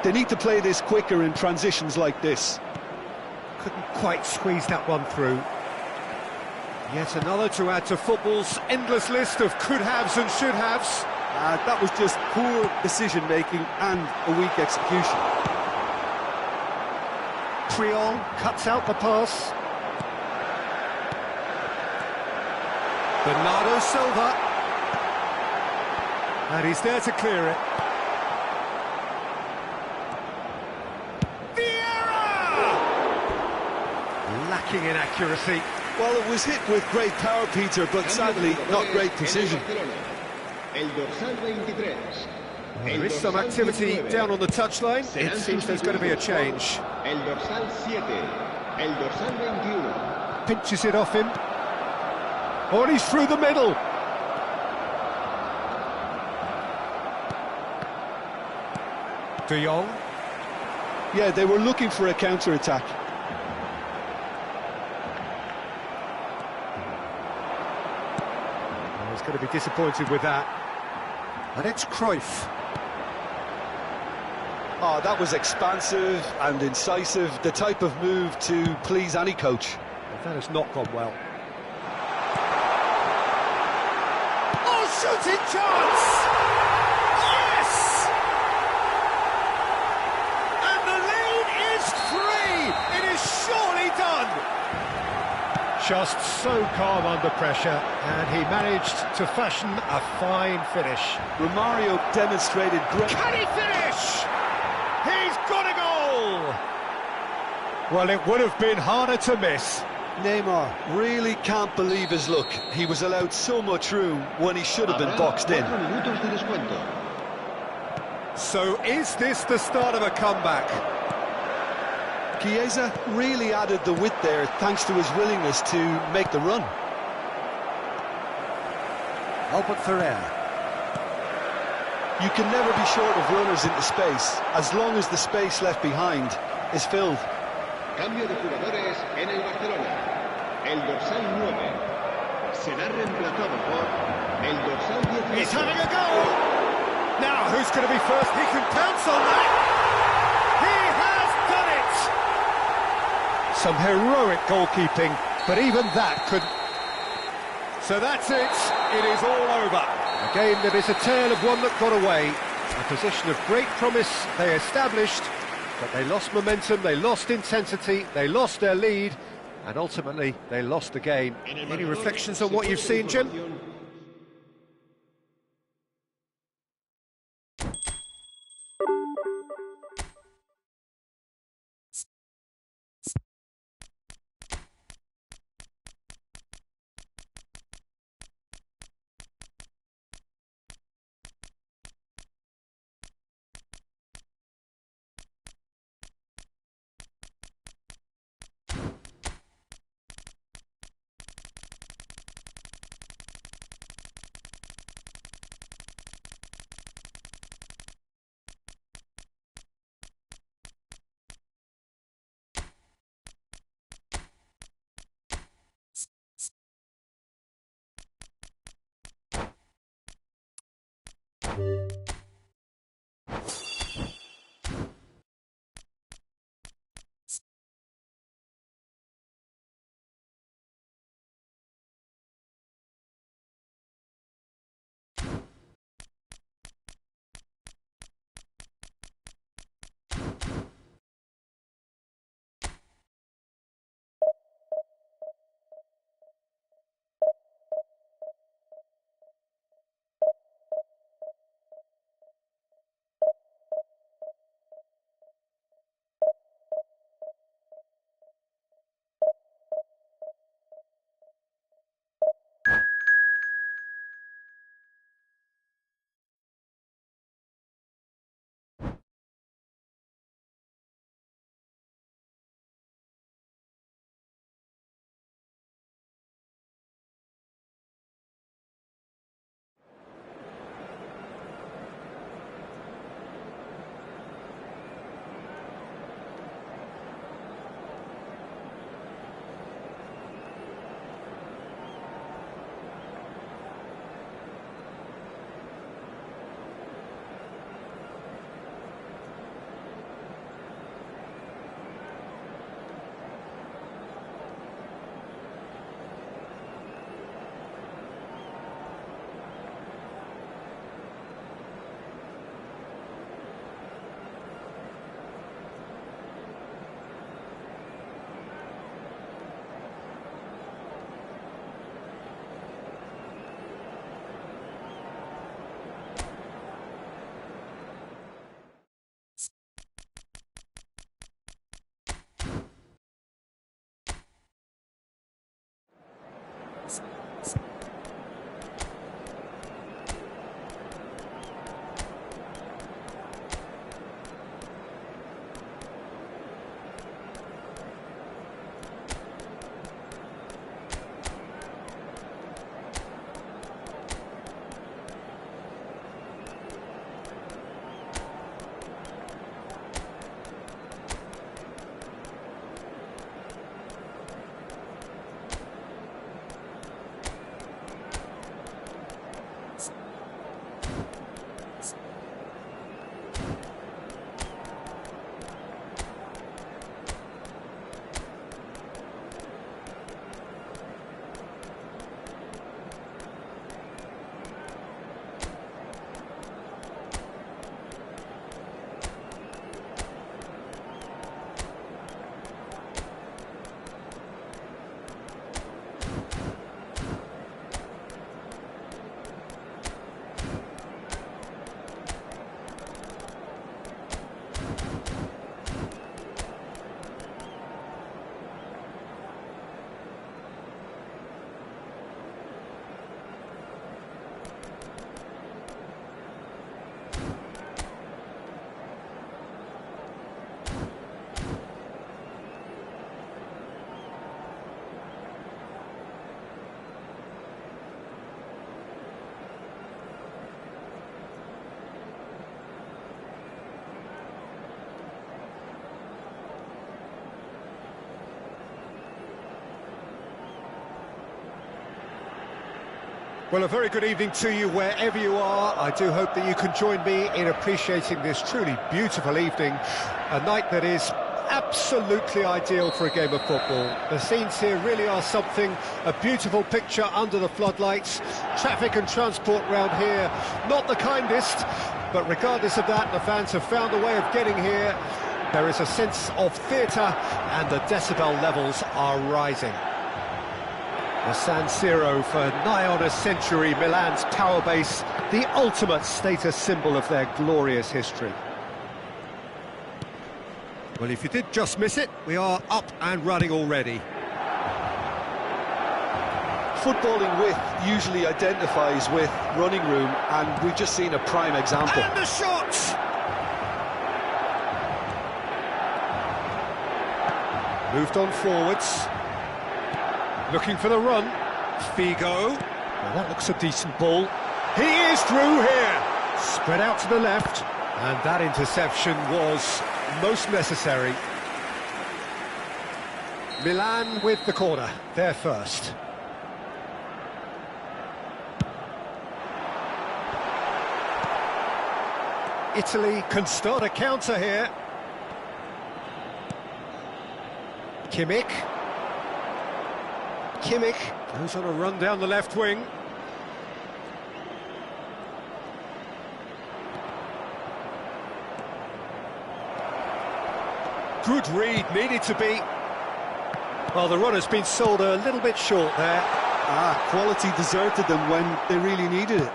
They need to play this quicker in transitions like this. Couldn't quite squeeze that one through. Yet another to add to football's endless list of could-haves and should-haves. That was just poor decision-making and a weak execution. Puyol cuts out the pass. Bernardo Silva. And he's there to clear it. Vieira! Lacking in accuracy. Well, it was hit with great power, Peter, but sadly, not great precision. El dorsal 23. Well, there is some activity down on the touchline. It seems there's going to be a change. El dorsal 7, el dorsal 21. Pinches it off him. Oh, and he's through the middle. De Jong. Yeah, they were looking for a counter-attack. He's going to be disappointed with that. And it's Cruyff. Oh, that was expansive and incisive, the type of move to please any coach. That has not gone well. Oh, shooting chance! Yes! And the lead is 3! It is surely done! Just so calm under pressure, and he managed to fashion a fine finish. Romario demonstrated great... Can he finish? He's got a goal! Well, it would have been harder to miss. Neymar really can't believe his luck. He was allowed so much room when he should have been boxed in. So is this the start of a comeback? Chiesa really added the width there thanks to his willingness to make the run. Albert Ferrer. You can never be short of runners into space, as long as the space left behind is filled. Cambio de jugadores en el Barcelona. El dorsal 9 será reemplazado por el dorsal 18. He's having a go! Now, who's going to be first? He can pounce on that! He has done it! Some heroic goalkeeping, but even that could... So that's it. It is all over. A game that is a tale of one that got away. A position of great promise they established, but they lost momentum, they lost intensity, they lost their lead, and ultimately they lost the game. Any reflections on what you've seen, Jim? Well, a very good evening to you wherever you are. I do hope that you can join me in appreciating this truly beautiful evening, a night that is absolutely ideal for a game of football. The scenes here really are something, a beautiful picture under the floodlights. Traffic and transport round here, not the kindest, but regardless of that, the fans have found a way of getting here. There is a sense of theatre and the decibel levels are rising. The San Siro for nigh on a century, Milan's power base, the ultimate status symbol of their glorious history. Well, if you did just miss it, we are up and running already. Footballing width usually identifies with running room, and we've just seen a prime example. And the shot! Moved on forwards. Looking for the run. Figo. Well, that looks a decent ball. He is through here. Spread out to the left. And that interception was most necessary. Milan with the corner. They're first. Italy can start a counter here. Kimmich goes on a run down the left wing. Good read, needed to be. Well, the run has been sold a little bit short there. Quality deserted them when they really needed it.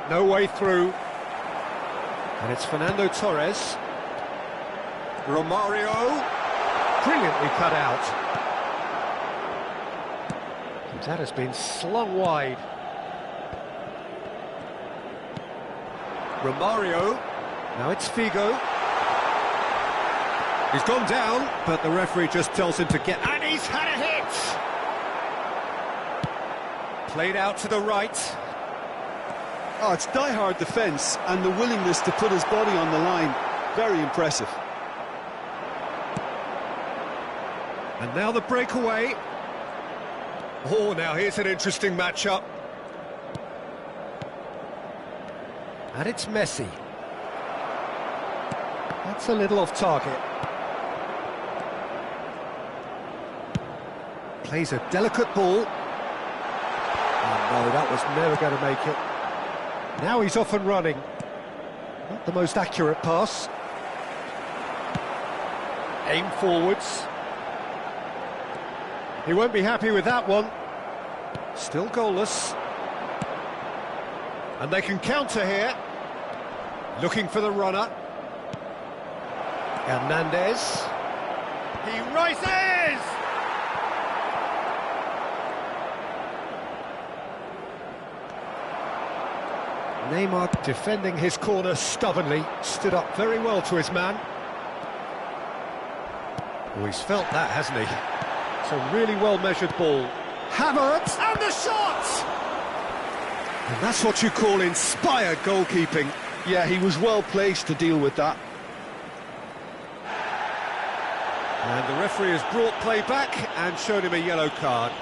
No way through. And it's Fernando Torres. Romario. Brilliantly cut out. And that has been slung wide. Romario. Now it's Figo. He's gone down, but the referee just tells him to get... And he's had a hit! Played out to the right. Oh, it's die-hard defence and the willingness to put his body on the line. Very impressive. And now the breakaway. Oh, now here's an interesting matchup. And it's Messi. That's a little off target. Plays a delicate ball. Oh no, that was never going to make it. Now he's off and running. Not the most accurate pass. Aim forwards. He won't be happy with that one. Still goalless. And they can counter here. Looking for the runner. Hernandez. He rises! Neymar defending his corner stubbornly, stood up very well to his man. Oh, he's felt that, hasn't he? It's a really well-measured ball. Hammered, and the shot! And that's what you call inspired goalkeeping. Yeah, he was well placed to deal with that. And the referee has brought play back and showed him a yellow card.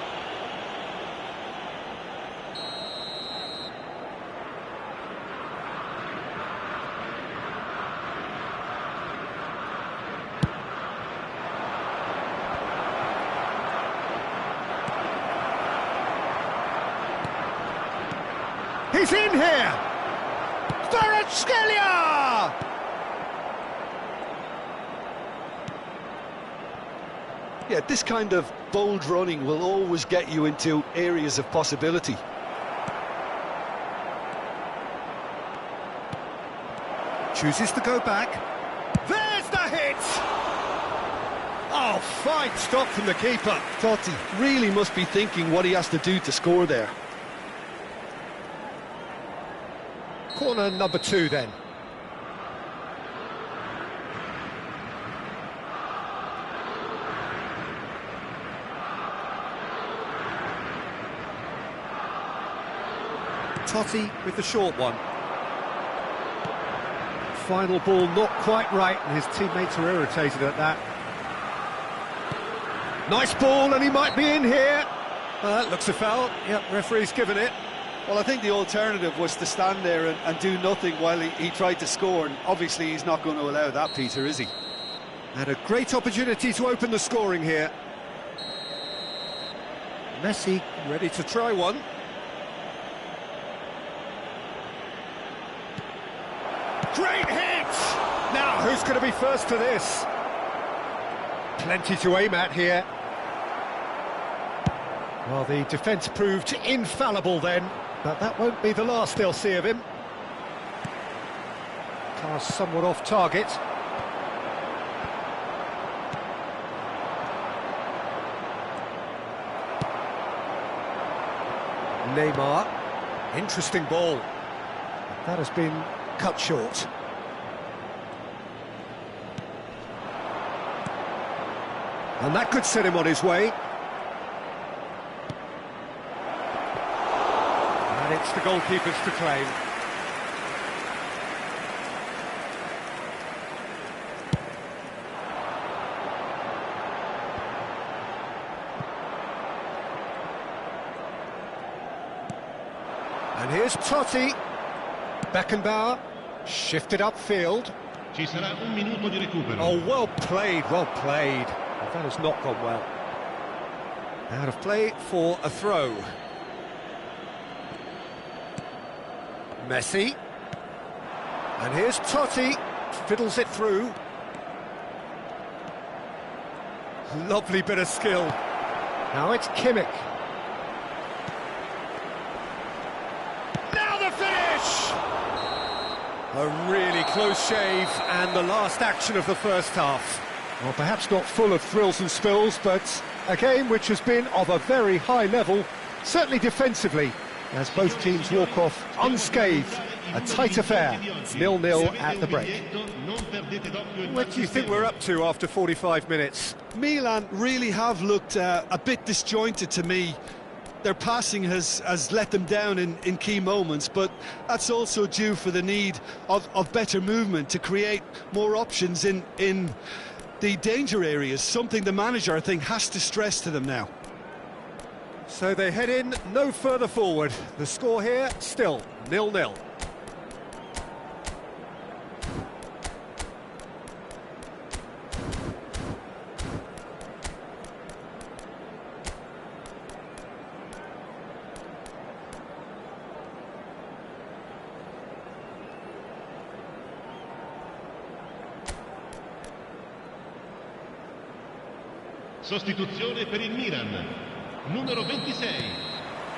He's in here! Kvaratskhelia! Yeah, this kind of bold running will always get you into areas of possibility. Chooses to go back. There's the hit! Oh, fine stop from the keeper. Totti really must be thinking what he has to do to score there. Corner number 2 then. Totti with the short one. Final ball not quite right, and his teammates are irritated at that. Nice ball, and he might be in here. Looks a foul. Yep, referee's given it. Well, I think the alternative was to stand there and do nothing while he tried to score, and obviously he's not going to allow that, Peter, is he? And a great opportunity to open the scoring here. Messi ready to try one. Great hit! Now, who's going to be first to this? Plenty to aim at here. Well, the defence proved infallible then, but that won't be the last they'll see of him. Pass somewhat off target. Neymar. Interesting ball. That has been cut short. And that could set him on his way. And it's the goalkeepers to claim. And here's Totti. Beckenbauer shifted upfield. Ci sarà un minuto di recupero. Oh, well played, well played. That has not gone well. Out of play for a throw. Messi. And here's Totti. Fiddles it through. Lovely bit of skill. Now it's Kimmich. Now the finish! A really close shave, and the last action of the first half. Well, perhaps not full of thrills and spills, but a game which has been of a very high level, certainly defensively, as both teams walk off unscathed. A tight affair, 0-0 at the break. What do you think we're up to after 45 minutes? Milan really have looked a bit disjointed to me. Their passing has let them down in key moments, but that's also due for the need of better movement to create more options in the danger areas, something the manager, I think, has to stress to them now. So they head in no further forward. The score here, still 0-0. Sostituzione per il Milan. Numero 26.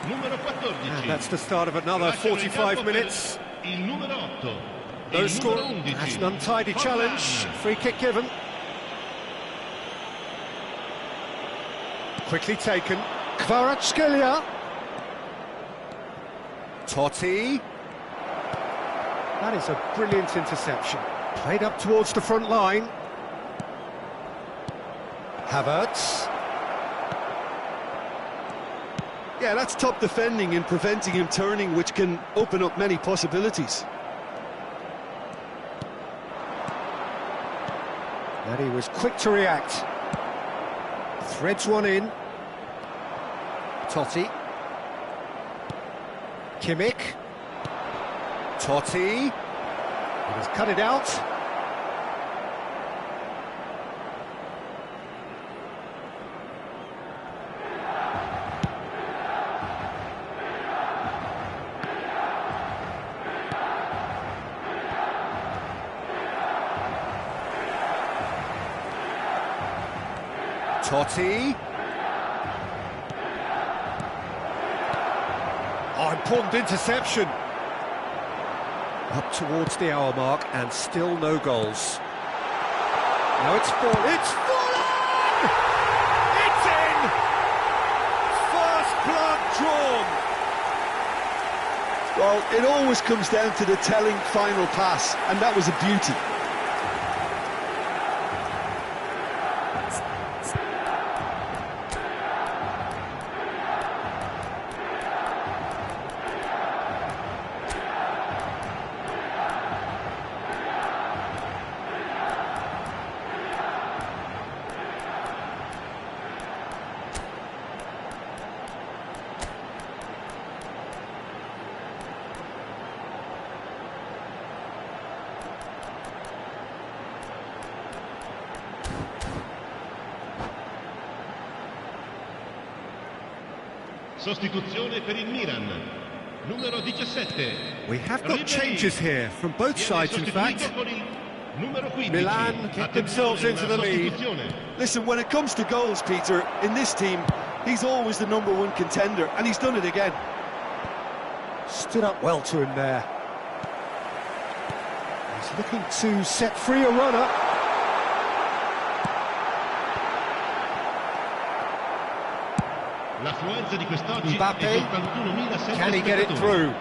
Numero 14. And that's the start of another 45 minutes. Il numero 8. No score. That's an untidy challenge. Free kick given. Quickly taken. Kvaratskhelia. Totti. That is a brilliant interception. Played up towards the front line. Havertz. Yeah, that's top defending and preventing him turning, which can open up many possibilities. And he was quick to react. Threads one in. Totti. Kimmich. Totti. He has cut it out. Totti. Oh, important interception. Up towards the hour mark and still no goals. Now it's fallen. It's fallen! It's in! First blood drawn. Well, it always comes down to the telling final pass, and that was a beauty. Sostituzione per il Milan. Numero 17. We have got changes here from both sides, in fact. Milan get themselves into the lead. Listen, when it comes to goals, Peter, in this team, he's always the #1 contender, and he's done it again. Stood up well to him there. He's looking to set free a runner. L'affluenza di quest'oggi Mbappe, è di 81.000 can he get it through?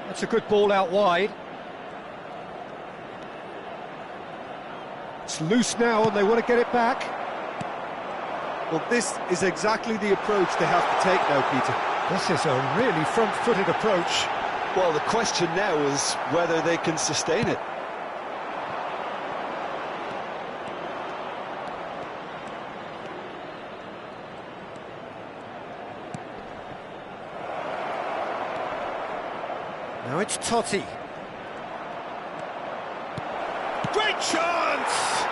That's a good ball out wide. It's loose now and they want to get it back. Well, this is exactly the approach they have to take now, Peter. This is a really front-footed approach. Well, the question now is whether they can sustain it. Now it's Totti. Great chance!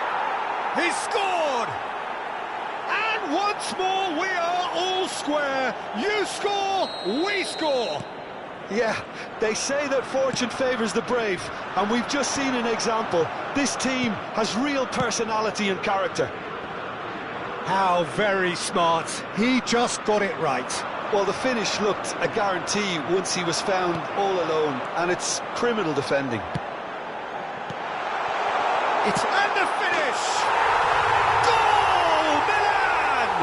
He's scored! And once more we are all square. You score, we score! Yeah, they say that fortune favours the brave, and we've just seen an example. This team has real personality and character. How very smart. He just got it right. Well, the finish looked a guarantee once he was found all alone, and it's criminal defending. It's and the finish! Goal, Milan!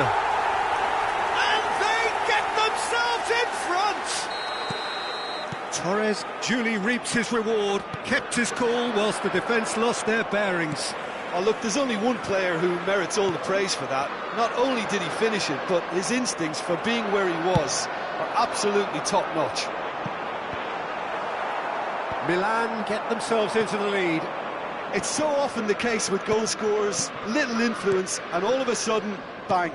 And they get themselves in front! Torres duly reaps his reward, kept his cool whilst the defence lost their bearings. Oh, look, there's only one player who merits all the praise for that. Not only did he finish it, but his instincts for being where he was are absolutely top-notch. Milan get themselves into the lead. It's so often the case with goal scorers, little influence, and all of a sudden, bang.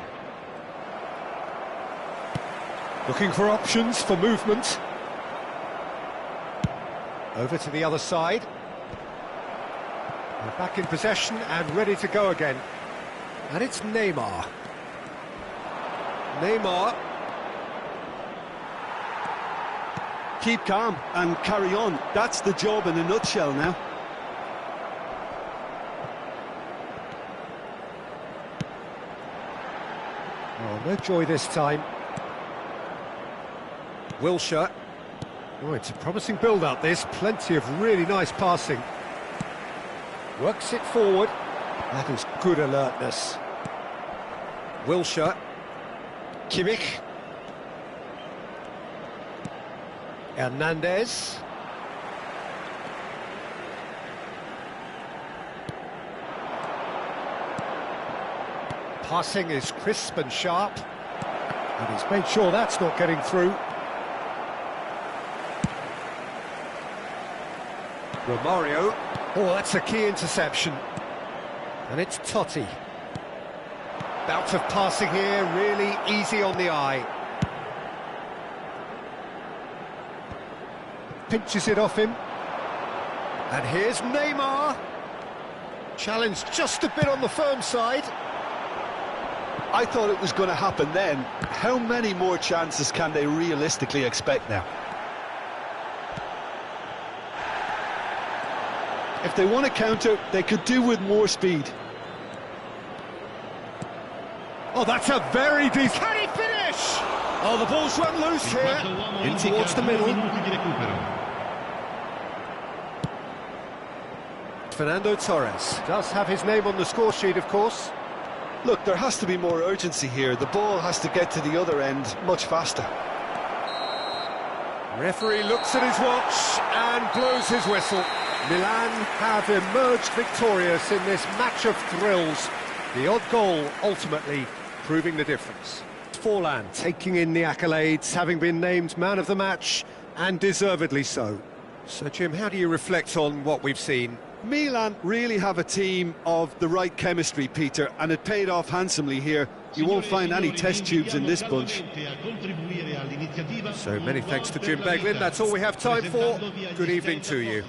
Looking for options for movement. Over to the other side. They're back in possession and ready to go again. And it's Neymar. Neymar. Keep calm and carry on. That's the job in a nutshell now. Oh, no joy this time. Wilshere. Oh, it's a promising build-up, this. Plenty of really nice passing. Works it forward. That is good alertness. Wilshere. Kimmich. Hernandez. Passing is crisp and sharp. And he's made sure that's not getting through. Romario. Oh, that's a key interception. And it's Totti. Bout of passing here, really easy on the eye. Pinches it off him. And here's Neymar. Challenged just a bit on the firm side. I thought it was going to happen then. How many more chances can they realistically expect now? If they want to counter, they could do with more speed. Oh, that's a very decent... Can he finish? Oh, the ball's run loose here. In towards the middle. Fernando Torres does have his name on the score sheet, of course. Look, there has to be more urgency here. The ball has to get to the other end much faster. Referee looks at his watch and blows his whistle. Milan have emerged victorious in this match of thrills. The odd goal ultimately proving the difference. Forlan taking in the accolades, having been named man of the match, and deservedly so. So, Jim, how do you reflect on what we've seen? Milan really have a team of the right chemistry, Peter, and it paid off handsomely here. You won't find any test tubes in this bunch. So many thanks to Jim Beglin. That's all we have time for. Good evening to you.